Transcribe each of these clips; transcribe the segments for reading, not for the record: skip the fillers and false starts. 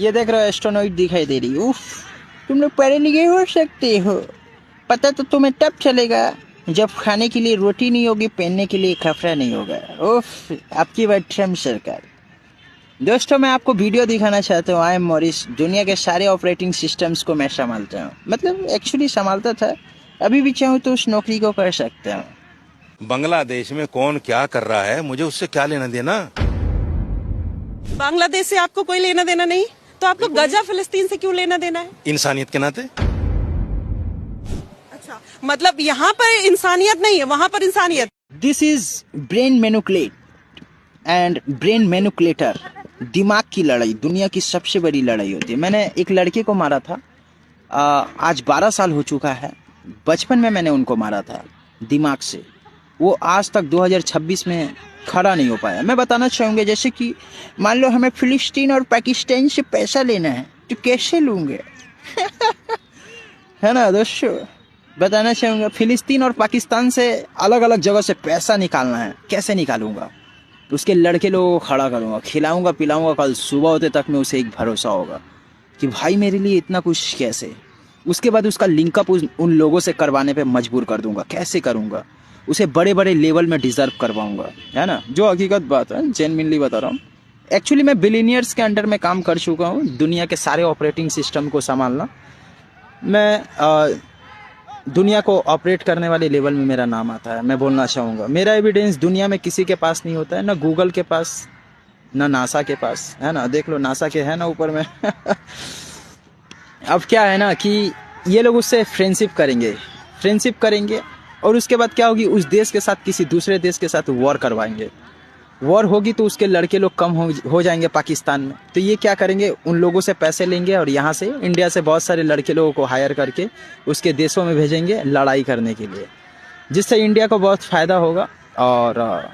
ये देख रहे हो एस्ट्रोनॉइट दिखाई दे रही। उफ, तुम लोग पढ़े लिखे हो सकते हो। पता तो तुम्हें तब चलेगा जब खाने के लिए रोटी नहीं होगी, पहनने के लिए कपड़ा नहीं होगा। उफ, आपकी बात ट्रम्प सरकार। दोस्तों, मैं आपको वीडियो दिखाना चाहता हूँ। I am Morris. दुनिया के सारे ऑपरेटिंग सिस्टम्स को मैं संभालता हूँ, मतलब एक्चुअली संभालता था, अभी भी चाहूँ तो उस नौकरी को कर सकता हूँ। बांग्लादेश में कौन क्या कर रहा है, मुझे उससे क्या लेना देना। बांग्लादेश से आपको कोई लेना देना नहीं, तो आपको गजा फिलिस्तीन से क्यों लेना देना है? इंसानियत के नाते। अच्छा, मतलब यहाँ पर इंसानियत नहीं है, वहां पर इंसानियत। This is brain manipulate and brain manipulator. दिमाग की लड़ाई दुनिया की सबसे बड़ी लड़ाई होती है। मैंने एक लड़के को मारा था, आज 12 साल हो चुका है। बचपन में मैंने उनको मारा था दिमाग से। वो आज तक 2026 में खड़ा नहीं हो पाया। मैं बताना चाहूँगा, जैसे कि मान लो हमें फिलिस्तीन और पाकिस्तान से पैसा लेना है, तो कैसे लूँगे? है ना दोस्तों, बताना चाहूँगा, फिलिस्तीन और पाकिस्तान से अलग अलग जगह से पैसा निकालना है, कैसे निकालूंगा? उसके लड़के लोगों को खड़ा करूँगा, खिलाऊंगा पिलाऊंगा, कल सुबह होते तक में उसे एक भरोसा होगा कि भाई मेरे लिए इतना कुछ कैसे। उसके बाद उसका लिंकअप उन लोगों से करवाने पे मजबूर कर दूंगा। कैसे करूंगा? उसे बड़े बड़े लेवल में डिजर्व करवाऊंगा, है ना, जो हकीकत बात है, जेन्युइनली बता रहा हूँ। एक्चुअली मैं बिलियनियर्स के अंडर में काम कर चुका हूँ, दुनिया के सारे ऑपरेटिंग सिस्टम को संभालना। मैं दुनिया को ऑपरेट करने वाले लेवल में मेरा नाम आता है। मैं बोलना चाहूँगा, मेरा एविडेंस दुनिया में किसी के पास नहीं होता है, ना गूगल के पास, ना नासा के पास, है ना। देख लो, नासा के है ना ऊपर में। अब क्या है ना कि ये लोग उससे फ्रेंडशिप करेंगे और उसके बाद क्या होगी, उस देश के साथ किसी दूसरे देश के साथ वॉर करवाएंगे। वॉर होगी तो उसके लड़के लोग कम हो जाएंगे पाकिस्तान में। तो ये क्या करेंगे, उन लोगों से पैसे लेंगे और यहाँ से इंडिया से बहुत सारे लड़के लोगों को हायर करके उसके देशों में भेजेंगे लड़ाई करने के लिए, जिससे इंडिया को बहुत फ़ायदा होगा। और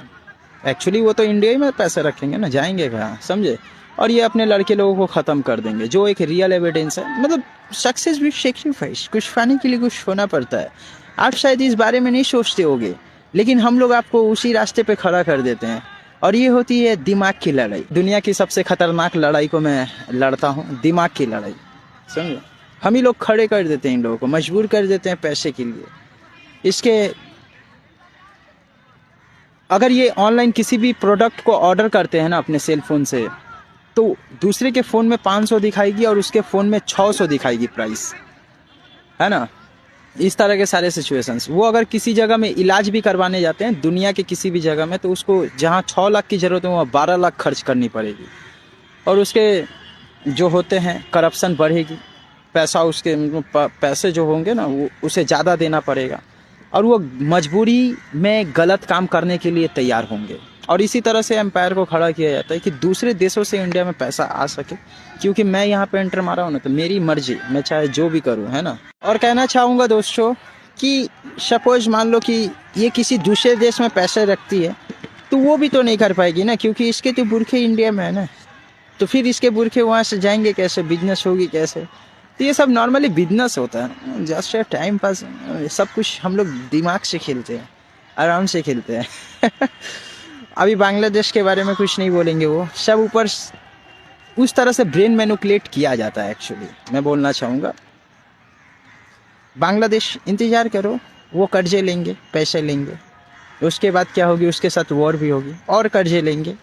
एक्चुअली वो तो इंडिया ही में पैसे रखेंगे ना, जाएंगे कहाँ, समझे। और ये अपने लड़के लोगों को ख़त्म कर देंगे, जो एक रियल एविडेंस है। मतलब सक्सेस विद सेक्रीफाइस, कुछ पाने के लिए कुछ होना पड़ता है। आप शायद इस बारे में नहीं सोचते होगे, लेकिन हम लोग आपको उसी रास्ते पे खड़ा कर देते हैं। और ये होती है दिमाग की लड़ाई। दुनिया की सबसे खतरनाक लड़ाई को मैं लड़ता हूँ, दिमाग की लड़ाई, समझे। हम ही लोग खड़े कर देते हैं, इन लोगों को मजबूर कर देते हैं पैसे के लिए। इसके अगर ये ऑनलाइन किसी भी प्रोडक्ट को ऑर्डर करते हैं ना अपने सेल फोन से, तो दूसरे के फ़ोन में 500 दिखाएगी और उसके फ़ोन में 600 दिखाएगी प्राइस, है ना। इस तरह के सारे सिचुएशंस। वो अगर किसी जगह में इलाज भी करवाने जाते हैं दुनिया के किसी भी जगह में, तो उसको जहाँ 6 लाख की ज़रूरत है वहाँ 12 लाख खर्च करनी पड़ेगी। और उसके जो होते हैं करप्शन बढ़ेगी, पैसा उसके पैसे जो होंगे ना वो उसे ज़्यादा देना पड़ेगा, और वो मजबूरी में गलत काम करने के लिए तैयार होंगे। और इसी तरह से एम्पायर को खड़ा किया जाता है कि दूसरे देशों से इंडिया में पैसा आ सके, क्योंकि मैं यहाँ पे एंटर मारा हूँ ना, तो मेरी मर्जी, मैं चाहे जो भी करूँ, है ना। और कहना चाहूँगा दोस्तों कि सपोज मान लो कि ये किसी दूसरे देश में पैसे रखती है, तो वो भी तो नहीं कर पाएगी ना, क्योंकि इसके तो बुरखे इंडिया में है ना। तो फिर इसके बुरखे वहाँ से जाएंगे कैसे, बिजनेस होगी कैसे? तो ये सब नॉर्मली बिजनेस होता है, जस्ट टाइम पास। सब कुछ हम लोग दिमाग से खेलते हैं, आराम से खेलते हैं। अभी बांग्लादेश के बारे में कुछ नहीं बोलेंगे, वो सब ऊपर उस तरह से ब्रेन मैनिपुलेट किया जाता है। एक्चुअली मैं बोलना चाहूँगा, बांग्लादेश इंतज़ार करो, वो कर्जे लेंगे, पैसे लेंगे, उसके बाद क्या होगी, उसके साथ वॉर भी होगी और कर्जे लेंगे,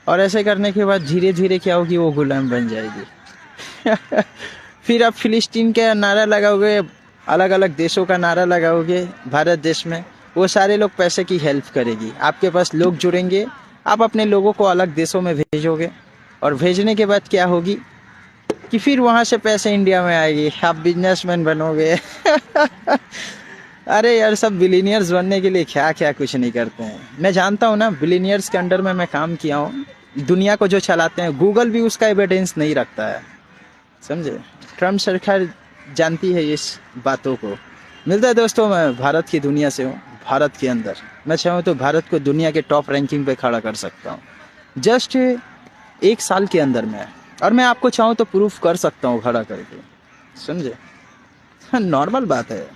और ऐसे करने के बाद धीरे धीरे क्या होगी, वो गुलाम बन जाएगी। फिर आप फिलिस्तीन का नारा लगाओगे, अलग अलग देशों का नारा लगाओगे भारत देश में, वो सारे लोग पैसे की हेल्प करेगी, आपके पास लोग जुड़ेंगे, आप अपने लोगों को अलग देशों में भेजोगे, और भेजने के बाद क्या होगी कि फिर वहाँ से पैसे इंडिया में आएगी, आप बिजनेसमैन बनोगे। अरे यार, सब बिलियनियर्स बनने के लिए क्या क्या कुछ नहीं करते हैं। मैं जानता हूँ ना, बिलियनियर्स के अंडर में मैं काम किया हूँ। दुनिया को जो चलाते हैं, गूगल भी उसका एविडेंस नहीं रखता है, समझे। ट्रम्प सरकार जानती है इस बातों को। मिलता है दोस्तों, मैं भारत की दुनिया से हूँ, भारत के अंदर मैं चाहूँ तो भारत को दुनिया के टॉप रैंकिंग पे खड़ा कर सकता हूँ, जस्ट 1 साल के अंदर में। और मैं आपको चाहूँ तो प्रूफ कर सकता हूँ खड़ा करके, समझे। नॉर्मल बात है।